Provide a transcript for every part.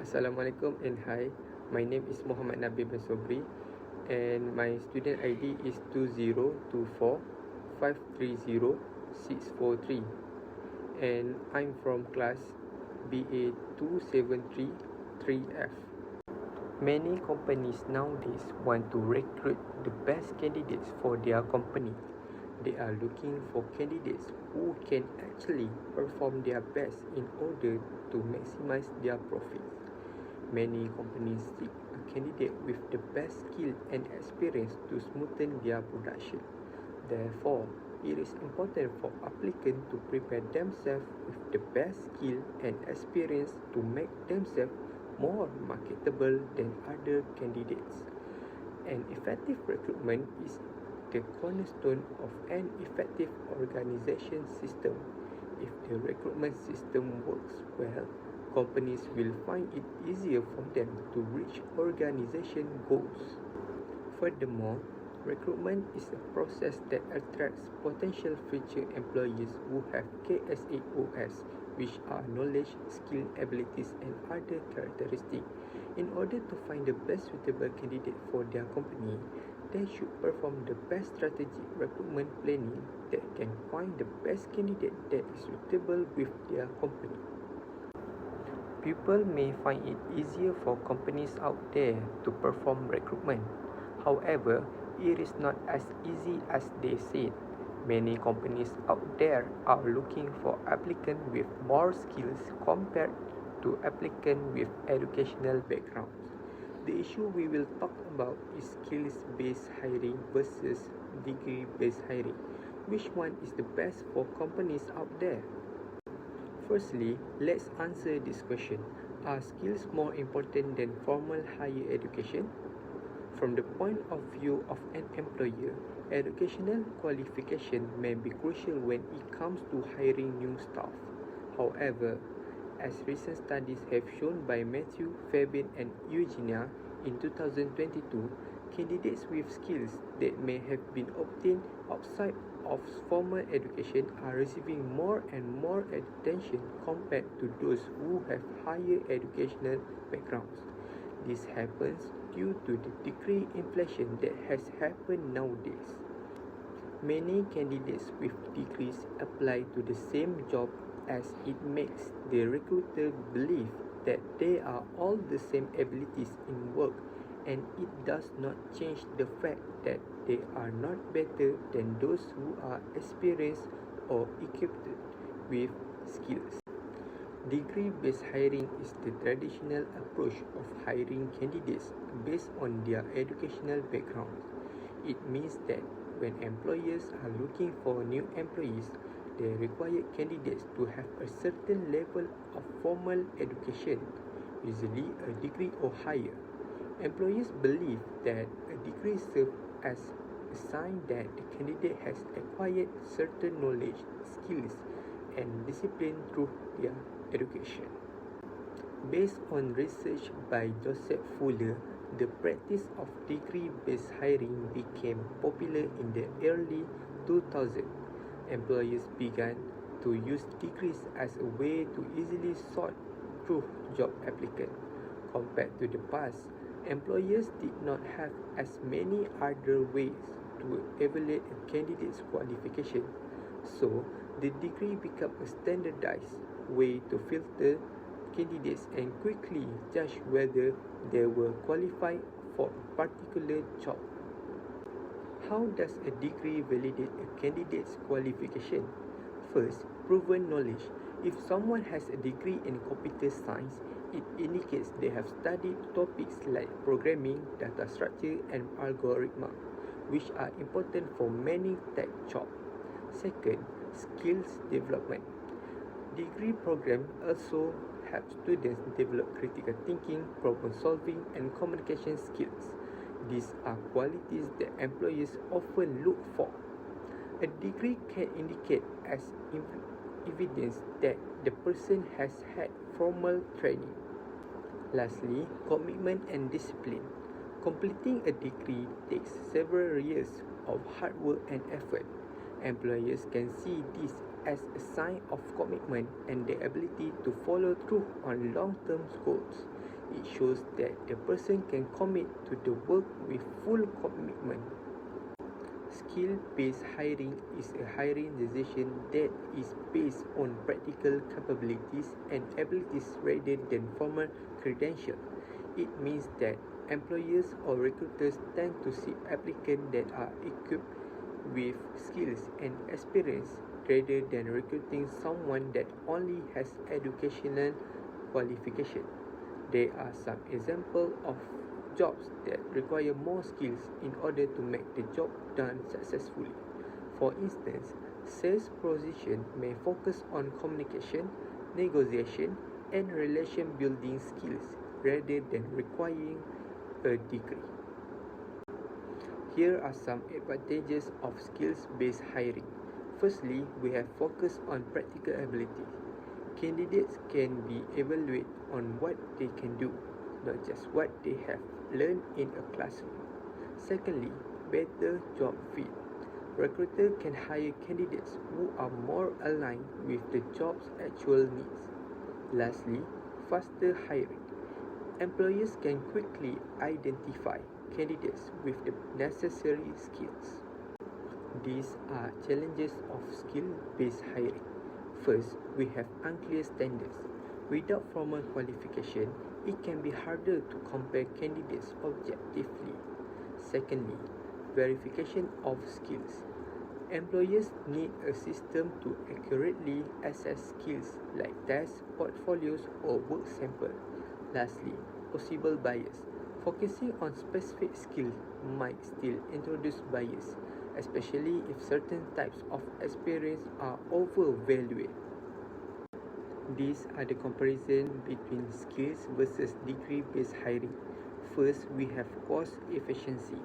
Assalamualaikum and hi. My name is Muhammad Nabi bin Sobri and my student ID is 2024530643 and I'm from class BA 2733F. Many companies nowadays want to recruit the best candidates for their company. They are looking for candidates who can actually perform their best in order to maximize their profits. Many companies seek a candidate with the best skill and experience to smoothen their production. Therefore, it is important for applicants to prepare themselves with the best skill and experience to make themselves more marketable than other candidates. An effective recruitment is the cornerstone of an effective organization system. If the recruitment system works well, companies will find it easier for them to reach organization goals. Furthermore, recruitment is a process that attracts potential future employees who have KSAOs, which are knowledge, skill, abilities, and other characteristics. In order to find the best suitable candidate for their company, they should perform the best strategic recruitment planning that can find the best candidate that is suitable with their company. People may find it easier for companies out there to perform recruitment. However, it is not as easy as they said. Many companies out there are looking for applicants with more skills compared to applicants with educational backgrounds. The issue we will talk about is skills-based hiring versus degree-based hiring. Which one is the best for companies out there? Firstly, let's answer this question. Are skills more important than formal higher education? From the point of view of an employer, educational qualification may be crucial when it comes to hiring new staff. However, as recent studies have shown by Matthew, Fabian, and Eugenia in 2022, candidates with skills that may have been obtained outside of formal education are receiving more and more attention compared to those who have higher educational backgrounds. This happens due to the degree inflation that has happened nowadays. Many candidates with degrees apply to the same job as it makes the recruiter believe that they are all the same abilities in work, and it does not change the fact that they are not better than those who are experienced or equipped with skills. Degree-based hiring is the traditional approach of hiring candidates based on their educational background. It means that when employers are looking for new employees, they require candidates to have a certain level of formal education, usually a degree or higher. Employers believe that a degree serves as a sign that the candidate has acquired certain knowledge, skills, and discipline through their education. Based on research by Joseph Fuller, the practice of degree-based hiring became popular in the early 2000s. Employers began to use degrees as a way to easily sort through job applicants. Compared to the past, employers did not have as many other ways to evaluate a candidate's qualification, so the degree became a standardized way to filter candidates and quickly judge whether they were qualified for a particular job. How does a degree validate a candidate's qualification? First, proven knowledge. If someone has a degree in computer science, it indicates they have studied topics like programming, data structure, and algorithm, which are important for many tech jobs. Second, skills development. Degree programs also help students develop critical thinking, problem solving, and communication skills. These are qualities that employers often look for. A degree can indicate as evidence that the person has had formal training. Lastly, commitment and discipline. Completing a degree takes several years of hard work and effort. Employers can see this as a sign of commitment and the ability to follow through on long-term goals. It shows that the person can commit to the work with full commitment. Skill-based hiring is a hiring decision that is based on practical capabilities and abilities rather than formal credentials. It means that employers or recruiters tend to seek applicants that are equipped with skills and experience rather than recruiting someone that only has educational qualification. There are some examples of jobs that require more skills in order to make the job done successfully. For instance, sales position may focus on communication, negotiation, and relation building skills rather than requiring a degree. Here are some advantages of skills-based hiring. Firstly, we have focus on practical ability. Candidates can be evaluated on what they can do, not just what they have learned in a classroom. Secondly, better job fit. Recruiters can hire candidates who are more aligned with the job's actual needs. Lastly, faster hiring. Employers can quickly identify candidates with the necessary skills. These are challenges of skill-based hiring. First, we have unclear standards. Without formal qualification, it can be harder to compare candidates objectively. Secondly, verification of skills. Employers need a system to accurately assess skills like tests, portfolios, or work samples. Lastly, possible bias. Focusing on specific skills might still introduce bias, especially if certain types of experience are overvalued. These are the comparison between skills versus degree-based hiring. First, we have cost efficiency.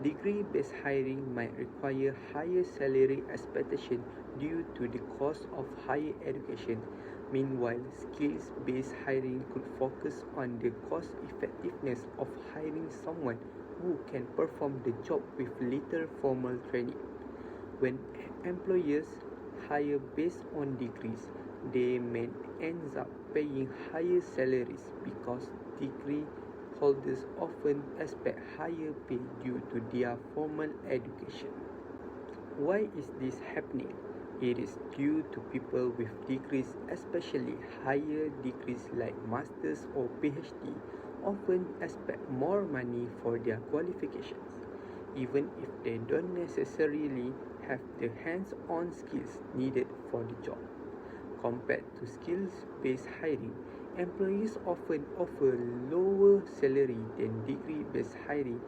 Degree-based hiring might require higher salary expectation due to the cost of higher education. Meanwhile, skills-based hiring could focus on the cost effectiveness of hiring someone who can perform the job with little formal training. When employers hire based on degrees, they may end up paying higher salaries because degree holders often expect higher pay due to their formal education. Why is this happening? It is due to people with degrees, especially higher degrees like masters or PhD, often expect more money for their qualifications, even if they don't necessarily have the hands-on skills needed for the job. Compared to skills-based hiring, employees often offer lower salary than degree-based hiring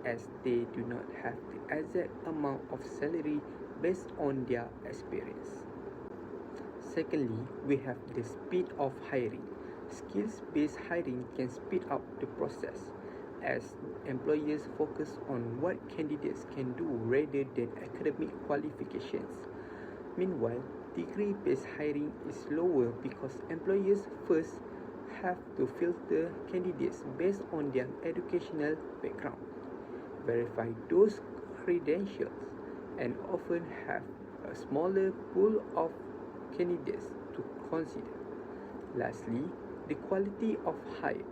as they do not have the exact amount of salary based on their experience. Secondly, we have the speed of hiring. Skills-based hiring can speed up the process as employers focus on what candidates can do rather than academic qualifications. Meanwhile, degree-based hiring is slower because employers first have to filter candidates based on their educational background, verify those credentials, and often have a smaller pool of candidates to consider. Lastly, the quality of hire.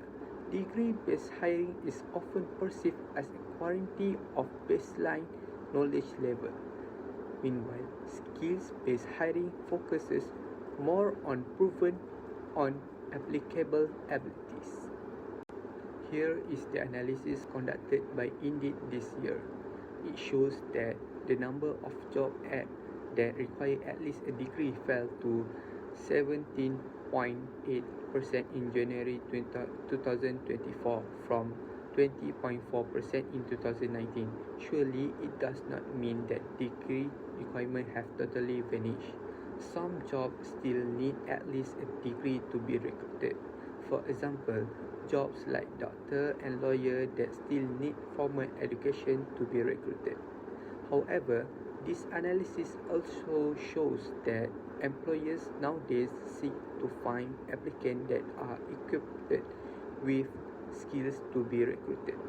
Degree-based hiring is often perceived as a guarantee of baseline knowledge level. Meanwhile, skills-based hiring focuses more on proven on applicable abilities. Here is the analysis conducted by Indeed this year. It shows that the number of job ads that require at least a degree fell to 17.8% in January 2024 from 20.4% in 2019. Surely it does not mean that degree requirements have totally vanished. Some jobs still need at least a degree to be recruited. For example, jobs like doctor and lawyer that still need formal education to be recruited. However, this analysis also shows that employers nowadays seek to find applicants that are equipped with skills to be recruited.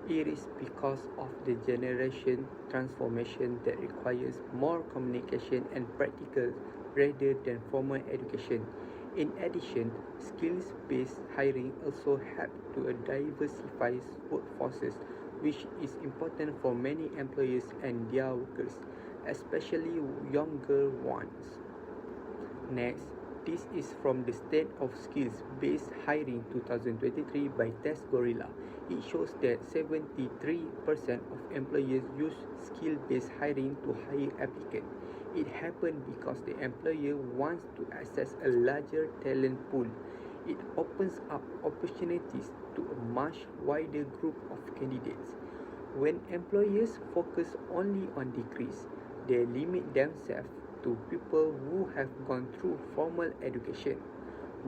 It is because of the generation transformation that requires more communication and practical rather than formal education. In addition, skills-based hiring also helps to diversify workforces, which is important for many employers and their workers, especially younger ones. Next, this is from the State of Skills-Based Hiring 2023 by Test Gorilla. It shows that 73% of employers use skill-based hiring to hire applicants. It happened because the employer wants to access a larger talent pool. It opens up opportunities to a much wider group of candidates. When employers focus only on degrees, they limit themselves to people who have gone through formal education,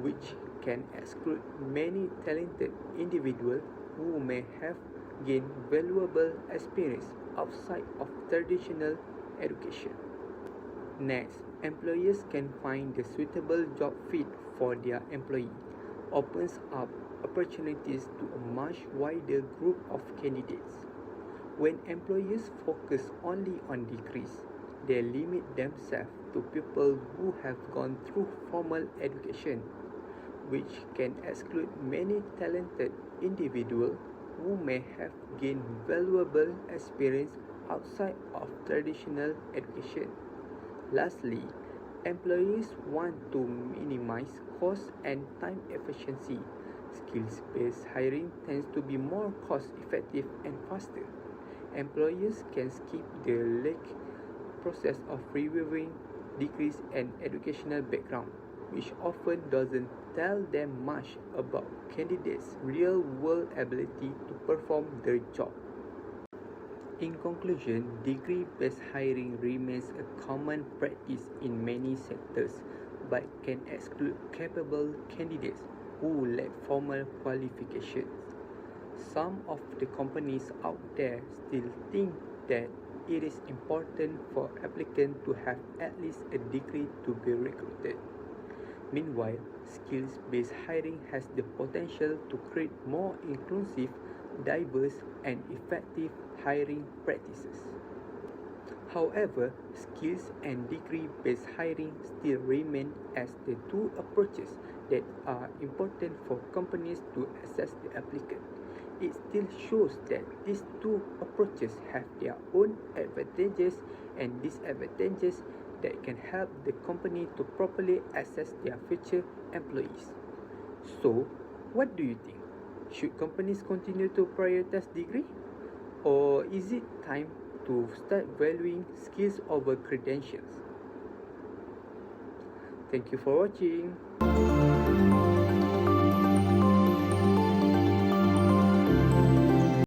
which can exclude many talented individuals who may have gained valuable experience outside of traditional education. Next, employers can find the suitable job fit for their employee, opens up opportunities to a much wider group of candidates. When employers focus only on degrees, they limit themselves to people who have gone through formal education, which can exclude many talented individuals who may have gained valuable experience outside of traditional education. Lastly, employees want to minimize cost and time efficiency. Skills-based hiring tends to be more cost-effective and faster. Employers can skip the lengthy process of reviewing degrees and educational background, which often doesn't tell them much about candidates' real-world ability to perform the job. In conclusion, degree-based hiring remains a common practice in many sectors, but can exclude capable candidates who lack formal qualifications. Some of the companies out there still think that it is important for applicants to have at least a degree to be recruited. Meanwhile, skills-based hiring has the potential to create more inclusive, diverse, and effective hiring practices. However, skills and degree-based hiring still remain as the two approaches that are important for companies to assess the applicant. It still shows that these two approaches have their own advantages and disadvantages that can help the company to properly assess their future employees. So, what do you think? Should companies continue to prioritize degree? Or is it time to start valuing skills over credentials? Thank you for watching.